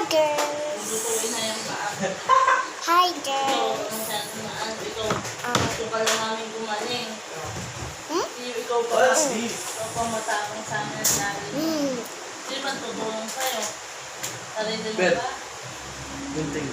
girls! Lutuin na yung paa. Hi Ikaw, girls! masyado na ikaw ka lang namin gumaling. Hmm? Ikaw pa matapang sa amin namin. Hindi man tutulong sa'yo. Sarili mo ba? Gunting.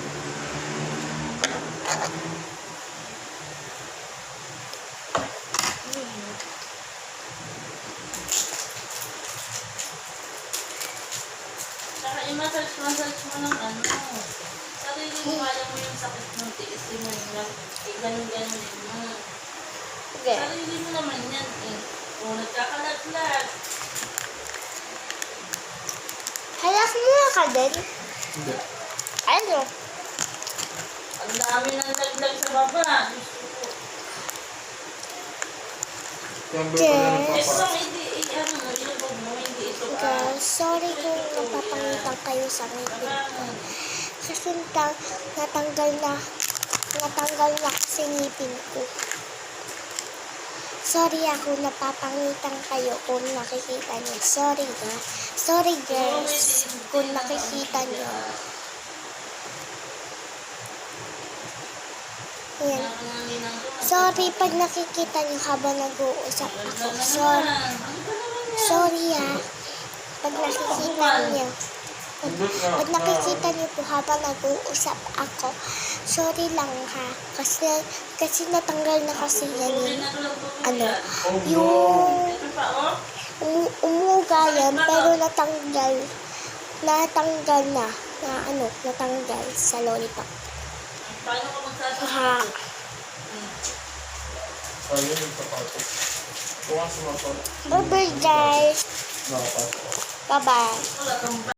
Saka i-massage mo ng ano. Sarili mo, kaya mo yung sakit ng tiis mo. Ganun-ganun mo. Okay. Sarili mo naman yan eh. Kung nagkakalat-lat. Halak mo ka din? Hindi. Ano? Ang dami ng laglag sa baba. Gusto ko. Number ko na ng Eh, papa. kung hindi, ano mo, ilubog mo, hindi ito ka. Girls, sorry kung napapangitan kayo sa ngipin ko. Kasi natanggal na kasi ngipin ko. Sorry ako, napapangitan kayo kung nakikita niyo. Sorry girls, kung nakikita niyo. Ayan. Sorry pag nakikita niyo habang nag-uusap ako. Sorry pag nakikita niyo. Pag nakikita niyo po habang nag-uusap ako, sorry lang ha. Kasi natanggal na kasi yan yung umuga yan, pero natanggal natanggal sa lollipop. Paano ka Ha. magsasabi? Ayun yung sapatos. Kuha sa mga Bye-bye guys. nakapasok. Bye-bye. Wala kang